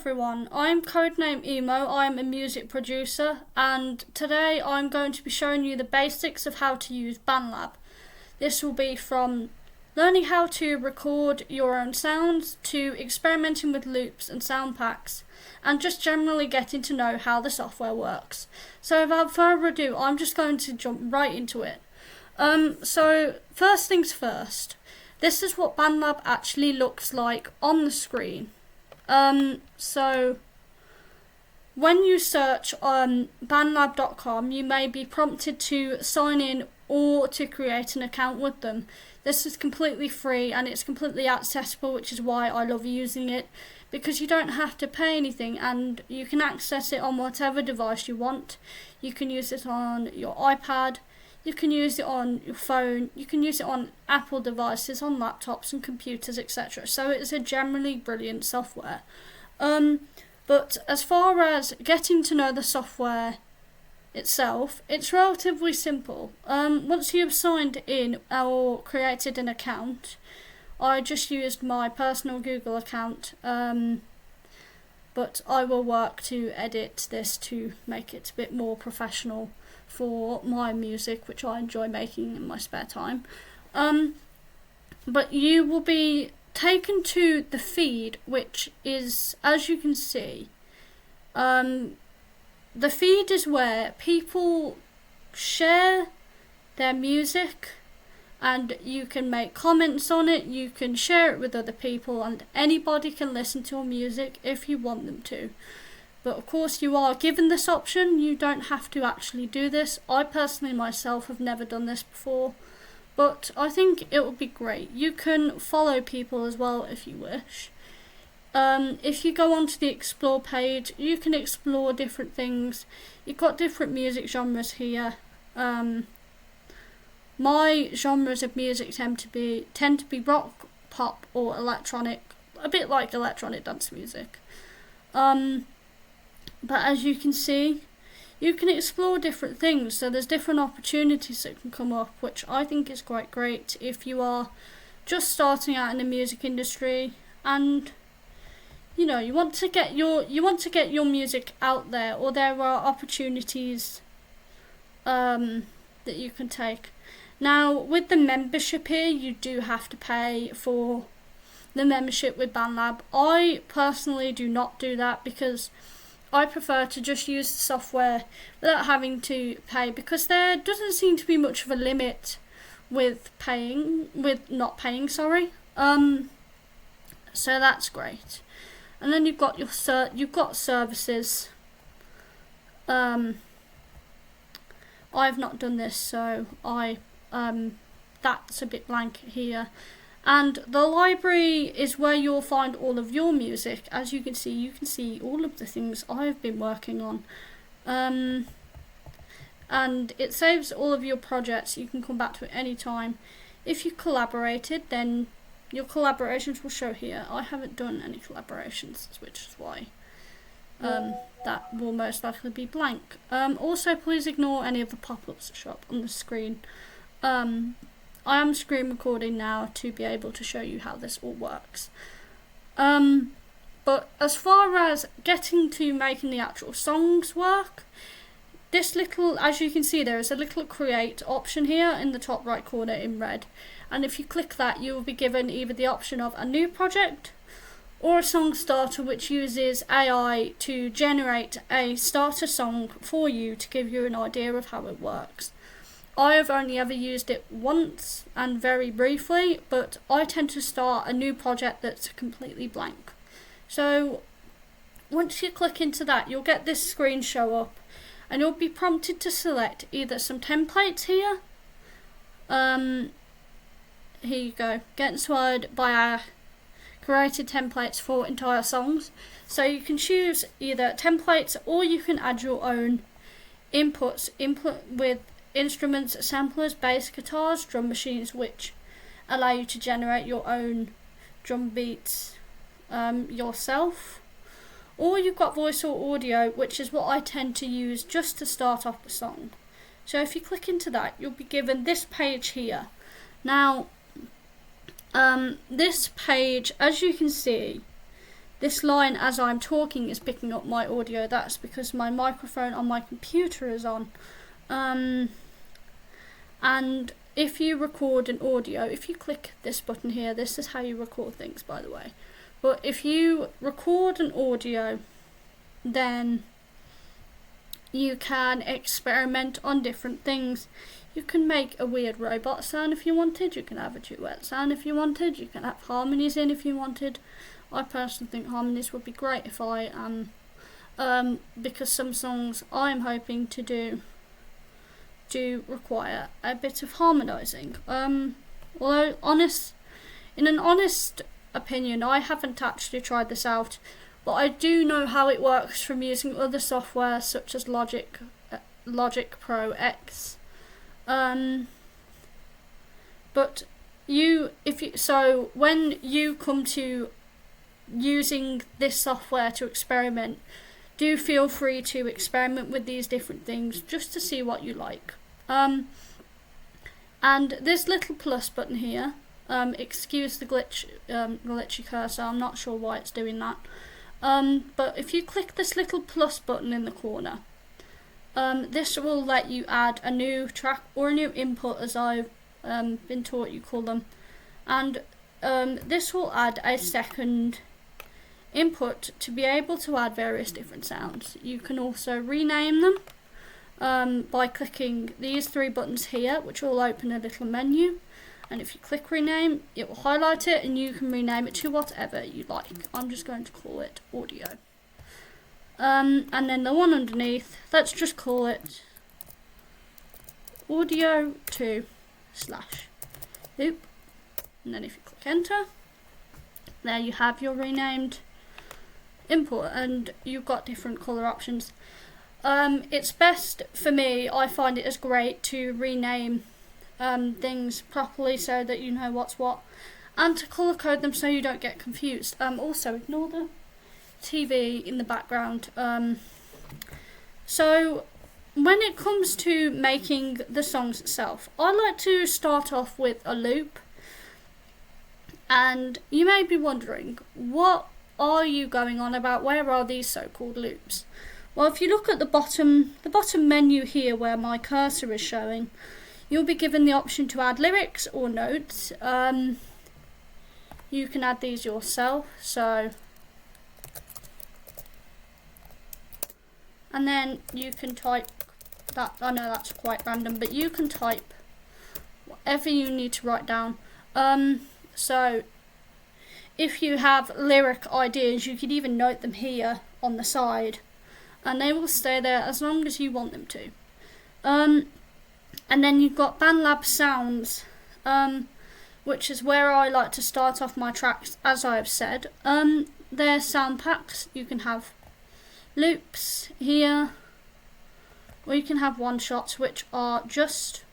everyone, I'm codename E.M.O, I'm a music producer, and today I'm going to be showing you the basics of how to use BandLab. This will be from learning how to record your own sounds, to experimenting with loops and sound packs, and just generally getting to know how the software works. So without further ado, I'm just going to jump right into it. So first things first, this is what BandLab actually looks like on the screen. So when you search on bandlab.com, you may be prompted to sign in or to create an account with them. This is completely free and it's completely accessible, which is why I love using it, because you don't have to pay anything and you can access it on whatever device you want. You can use it on your iPad, you can use it on your phone, you can use it on Apple devices, on laptops and computers, etc. So it's a generally brilliant software. But as far as getting to know the software itself, it's relatively simple. Once you've signed in or created an account, I just used my personal Google account, but I will work to edit this to make it a bit more professional for my music, which I enjoy making in my spare time. But you will be taken to the feed, which is, as you can see, the feed is where people share their music and you can make comments on it, you can share it with other people, and anybody can listen to your music if you want them to. But of course you are given this option, you don't have to actually do this. I personally myself have never done this before, but I think it would be great. You can follow people as well if you wish. If you go onto the explore page, you can explore different things. You've got different music genres here. My genres of music tend to be rock, pop or electronic, a bit like electronic dance music. But as you can see, you can explore different things, so there's different opportunities that can come up, which I think is quite great if you are just starting out in the music industry and you know you want to get your music out there, or there are opportunities that you can take. Now with the membership here, you do have to pay for the membership with BandLab. I personally do not do that because I prefer to just use the software without having to pay, because there doesn't seem to be much of a limit with not paying. So that's great. And then you've got your services. I've not done this, so that's a bit blank here. And the library is where you'll find all of your music. As you can see all of the things I've been working on. And it saves all of your projects. You can come back to it anytime. If you collaborated, then your collaborations will show here. I haven't done any collaborations, which is why that will most likely be blank. Also, please ignore any of the pop-ups that show up on the screen. I am screen recording now to be able to show you how this all works. But as far as getting to making the actual songs work, this little, as you can see, there is a little create option here in the top right corner in red. And if you click that, you will be given either the option of a new project or a song starter, which uses AI to generate a starter song for you to give you an idea of how it works. I have only ever used it once and very briefly, but I tend to start a new project that's completely blank. So once you click into that, you'll get this screen show up and you'll be prompted to select either some templates here. Here you go, get inspired by our created templates for entire songs. So you can choose either templates or you can add your own input with instruments, samplers, bass guitars, drum machines, which allow you to generate your own drum beats yourself. Or you've got voice or audio, which is what I tend to use just to start off the song. So if you click into that, you'll be given this page here. Now, this page, as you can see, this line as I'm talking is picking up my audio. That's because my microphone on my computer is on. And if you record an audio, if you click this button here, this is how you record things, by the way. But if you record an audio, then you can experiment on different things. You can make a weird robot sound if you wanted, you can have a duet sound if you wanted, you can have harmonies in if you wanted. I personally think harmonies would be great if I because some songs I'm hoping to do require a bit of harmonising. Although in an honest opinion, I haven't actually tried this out, but I do know how it works from using other software such as Logic Pro X. But so when you come to using this software to experiment, do feel free to experiment with these different things just to see what you like. And this little plus button here, excuse the glitchy cursor, I'm not sure why it's doing that. But if you click this little plus button in the corner, this will let you add a new track or a new input, as I've been taught you call them. And this will add a second input to be able to add various different sounds. You can also rename them by clicking these three buttons here, which will open a little menu. And if you click rename, it will highlight it and you can rename it to whatever you like. I'm just going to call it audio. And then the one underneath, let's just call it audio 2/loop. And then if you click enter, there you have your renamed input, and you've got different colour options. It's best for me, I find it as great to rename things properly so that you know what's what, and to colour code them so you don't get confused. Also ignore the TV in the background. So when it comes to making the songs itself, I like to start off with a loop. And you may be wondering, what are you going on about? Where are these so-called loops? Well, if you look at the bottom menu here where my cursor is showing, you'll be given the option to add lyrics or notes. You can add these yourself, and then you can type that. I know that's quite random, but you can type whatever you need to write down. So if you have lyric ideas, you could even note them here on the side, and they will stay there as long as you want them to. And then you've got BandLab sounds, which is where I like to start off my tracks, as I have said. They're sound packs. You can have loops here, or you can have one shots, which are just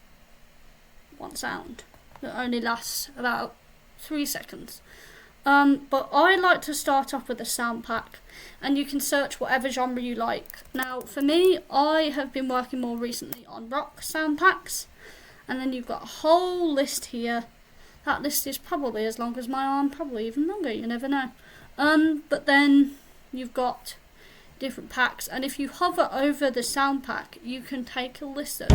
one sound that only lasts about 3 seconds. But I like to start off with a sound pack, and you can search whatever genre you like. Now for me, I have been working more recently on rock sound packs, and then you've got a whole list here. That list is probably as long as my arm, probably even longer, you never know. But then you've got different packs, and if you hover over the sound pack, you can take a listen.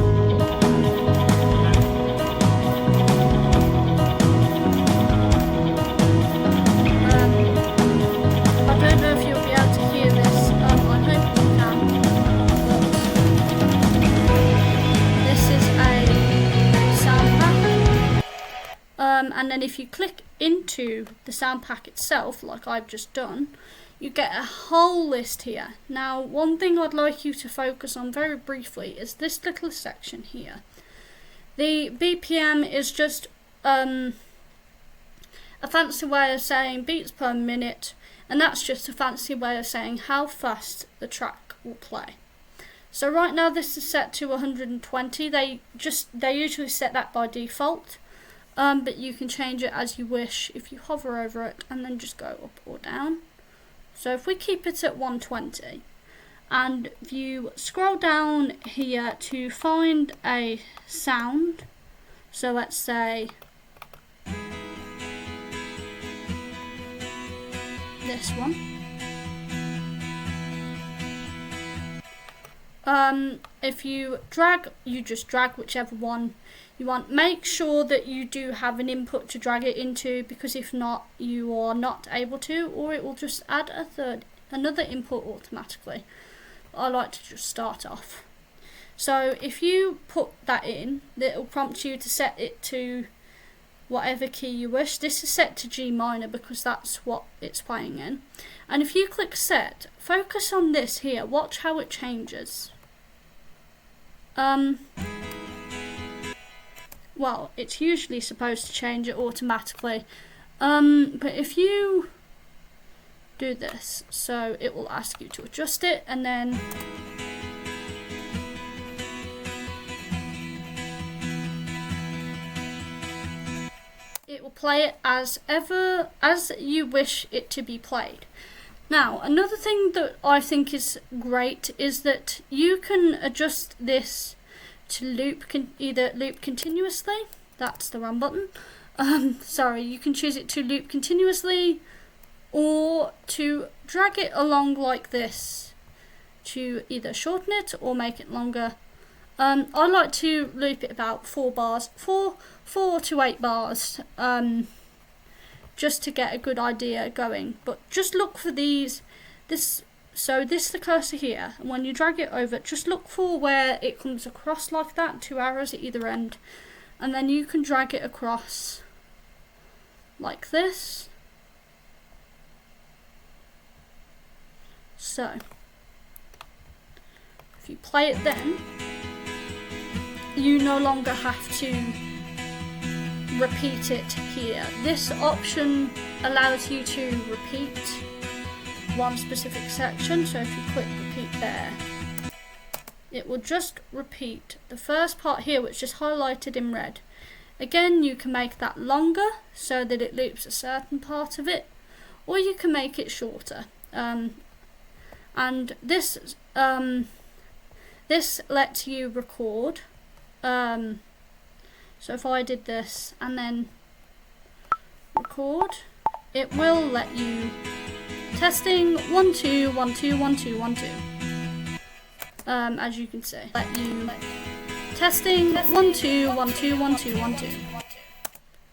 And then if you click into the sound pack itself, like I've just done, you get a whole list here. Now, one thing I'd like you to focus on very briefly is this little section here. The BPM is just a fancy way of saying beats per minute, and that's just a fancy way of saying how fast the track will play. So right now this is set to 120. They usually set that by default. But you can change it as you wish if you hover over it and then just go up or down. So if we keep it at 120, and if you scroll down here to find a sound, so let's say this one. if you drag, you just drag whichever one you want. Make sure that you do have an input to drag it into, because if not, you are not able to, or it will just add another input automatically. I like to just start off. So if you put that in, it will prompt you to set it to whatever key you wish. This is set to G minor because that's what it's playing in. And if you click set, focus on this here, watch how it changes. Well, it's usually supposed to change it automatically, but if you do this, so it will ask you to adjust it, and then it will play it as you wish it to be played. Now, another thing that I think is great is that you can adjust this to either loop continuously, that's the wrong button, you can choose it to loop continuously, or to drag it along like this to either shorten it or make it longer. I like to loop it about 4 bars, 4 to 8 bars, just to get a good idea going. But just look for this is the cursor here, and when you drag it over, just look for where it comes across like that, 2 arrows at either end, and then you can drag it across like this. So if you play it, then you no longer have to repeat it here. This option allows you to repeat one specific section, so if you click repeat there, it will just repeat the first part here, which is highlighted in red. Again, you can make that longer so that it loops a certain part of it, or you can make it shorter. And this lets you record. So if I did this and then record, it will let you testing 1 2 1 2 1 2 1 2. As you can see, let you testing 1 2 1 2 1 2 1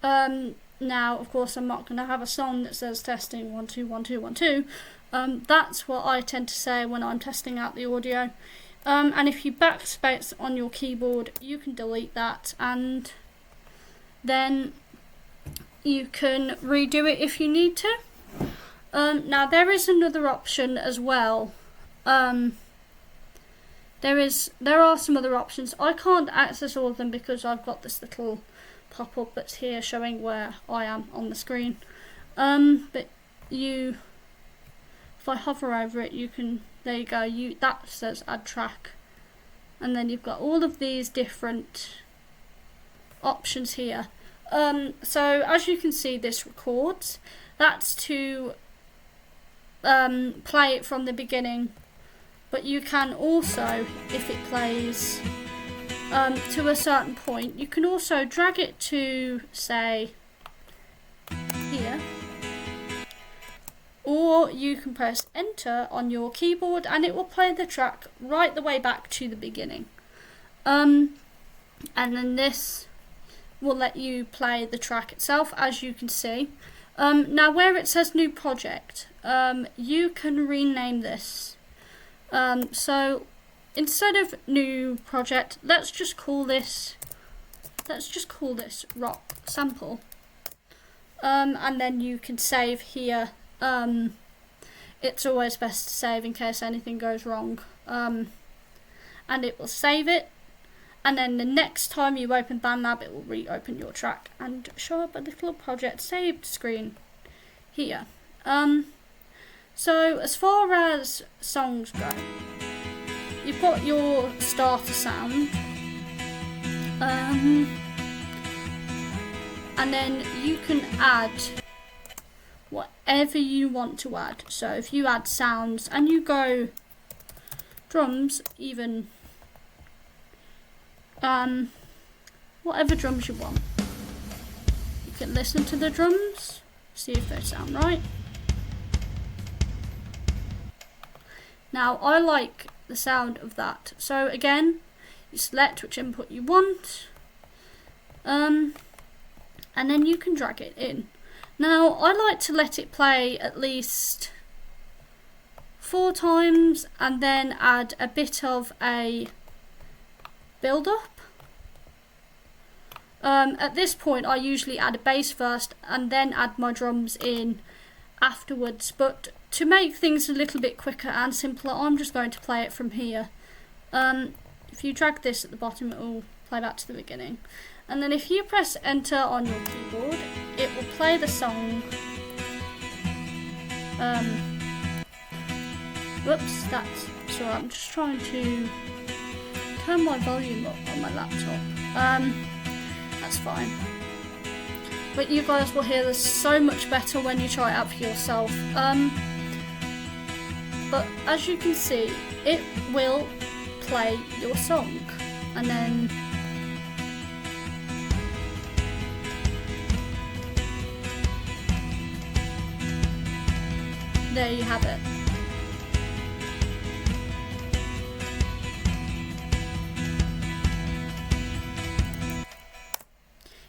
2. Now, of course, I'm not going to have a song that says testing 1 2 1 2 1 2. That's what I tend to say when I'm testing out the audio. And if you backspace on your keyboard, you can delete that, and then you can redo it if you need to. Now there is another option as well. There are some other options. I can't access all of them because I've got this little pop-up that's here showing where I am on the screen. But if I hover over it, you can, there you go, that says add track, and then you've got all of these different options here. So as you can see, this records. That's to play it from the beginning, but you can also, if it plays to a certain point, you can also drag it to, say, here, or you can press enter on your keyboard and it will play the track right the way back to the beginning. And then this will let you play the track itself, as you can see. Now where it says new project, you can rename this. So instead of new project, let's just call this rock sample. And then you can save here. It's always best to save in case anything goes wrong. And it will save it. And then the next time you open BandLab, it will reopen your track and show up a little project saved screen here. So as far as songs go, you've got your starter sound, and then you can add whatever you want to add. So if you add sounds and you go drums, even whatever drums you want, you can listen to the drums, see if they sound right. Now I like the sound of that. So again, you select which input you want, and then you can drag it in. Now I like to let it play at least 4 times and then add a bit of a build up. At this point I usually add a bass first and then add my drums in afterwards, but to make things a little bit quicker and simpler, I'm just going to play it from here. If you drag this at the bottom, it will play back to the beginning, and then if you press enter on your keyboard, it will play the song. Whoops, that's sorry, I'm just trying to turn my volume up on my laptop. That's fine. But you guys will hear this so much better when you try it out for yourself. But as you can see, it will play your song, and then there you have it.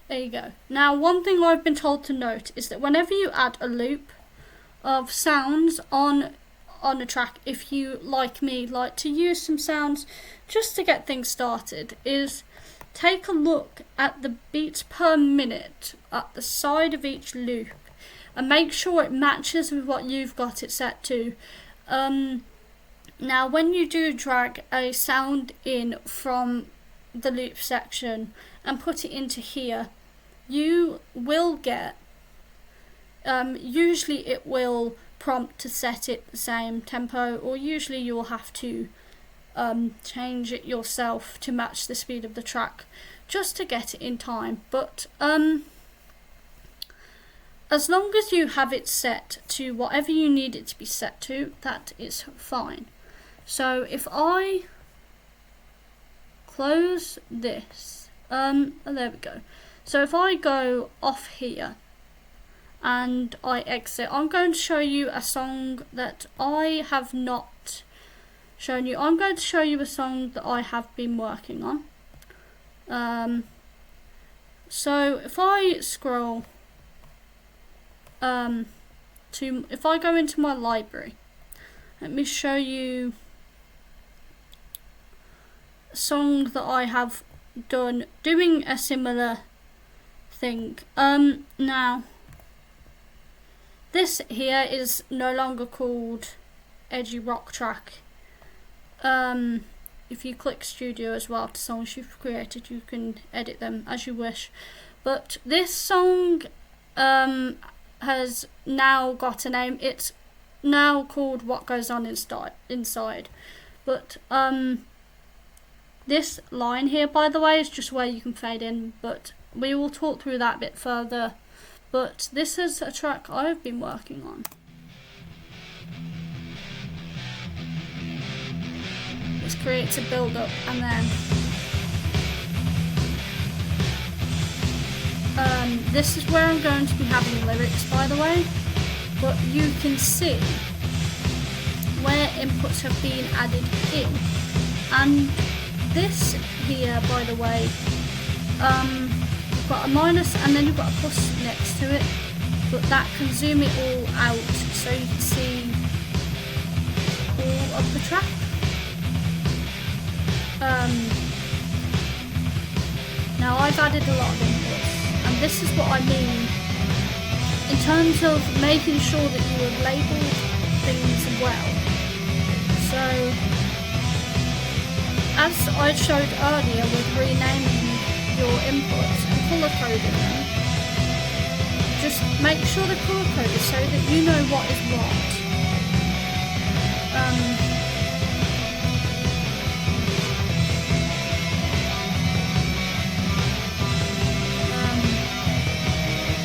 There you go. Now, one thing I've been told to note is that whenever you add a loop of sounds on a track, if you, like me, like to use some sounds just to get things started, is take a look at the beats per minute at the side of each loop and make sure it matches with what you've got it set to. Now, when you do drag a sound in from the loop section and put it into here, you will get, usually it will prompt to set it the same tempo, or usually you will have to change it yourself to match the speed of the track just to get it in time. But as long as you have it set to whatever you need it to be set to, that is fine. So if I close this, oh, there we go. So if I go off here and I exit, I'm going to show you a song that I have not shown you. I'm going to show you a song that I have been working on. So if I scroll if I go into my library, let me show you a song that I have done doing a similar thing. Now this here is no longer called Edgy Rock Track. If you click studio as well to songs you've created, you can edit them as you wish. But this song has now got a name. It's now called What Goes On Inside. But this line here, by the way, is just where you can fade in, but we will talk through that a bit further. But this is a track I've been working on. This creates a build up, and then this is where I'm going to be having lyrics, by the way, but you can see where inputs have been added in. And this here, by the way, you've got a minus and then you've got a plus next to it, but that can zoom it all out so you can see all of the track. Now I've added a lot of inputs, and this is what I mean in terms of making sure that you have labelled things well. So, as I showed earlier with renaming your inputs and colour coding them, just make sure the colour code is so that you know what is what.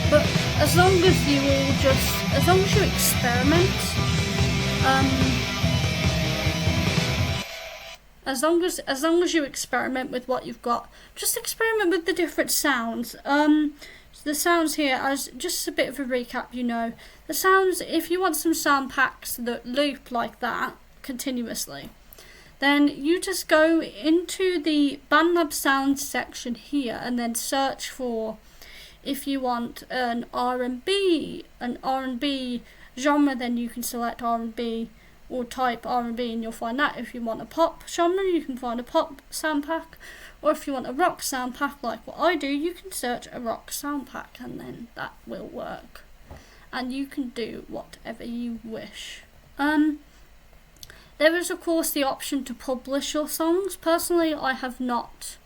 But as long as you experiment, as long as you experiment with what you've got, just experiment with the different sounds. The sounds here, as just a bit of a recap, the sounds, if you want some sound packs that loop like that, continuously, then you just go into the BandLab sounds section here and then search for, if you want an R&B genre, then you can select R&B or type R&B and you'll find that. If you want a pop genre, you can find a pop sound pack, or if you want a rock sound pack like what I do, you can search a rock sound pack and then that will work. And you can do whatever you wish. There is of course the option to publish your songs. Personally, I have not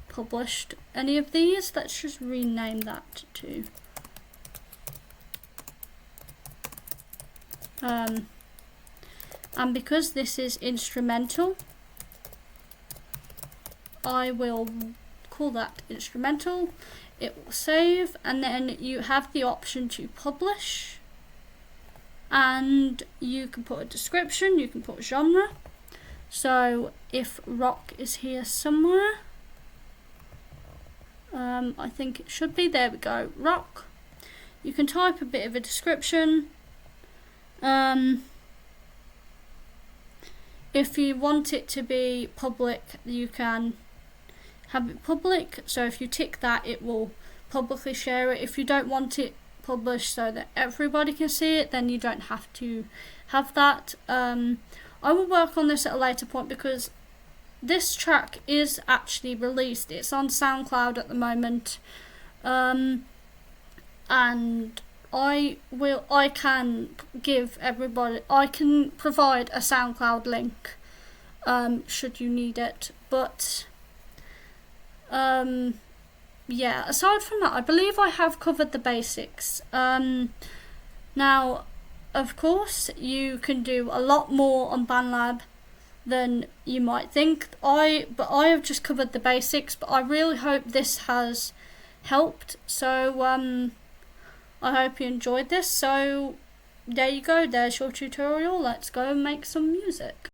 published any of these. Let's just rename that to and because this is instrumental, I will call that instrumental. It will save, and then you have the option to publish, and you can put a description, you can put genre. So if rock is here somewhere, I think it should be, there we go, rock. You can type a bit of a description. If you want it to be public, you can have it public, so if you tick that, it will publicly share it. If you don't want it published so that everybody can see it, then you don't have to have that. I will work on this at a later point because this track is actually released. It's on SoundCloud at the moment, and I can give everybody, I can provide a SoundCloud link should you need it, but yeah, aside from that, I believe I have covered the basics. Now, of course, you can do a lot more on BandLab than you might think. But I have just covered the basics, but I really hope this has helped. So I hope you enjoyed this. So there you go, there's your tutorial. Let's go and make some music.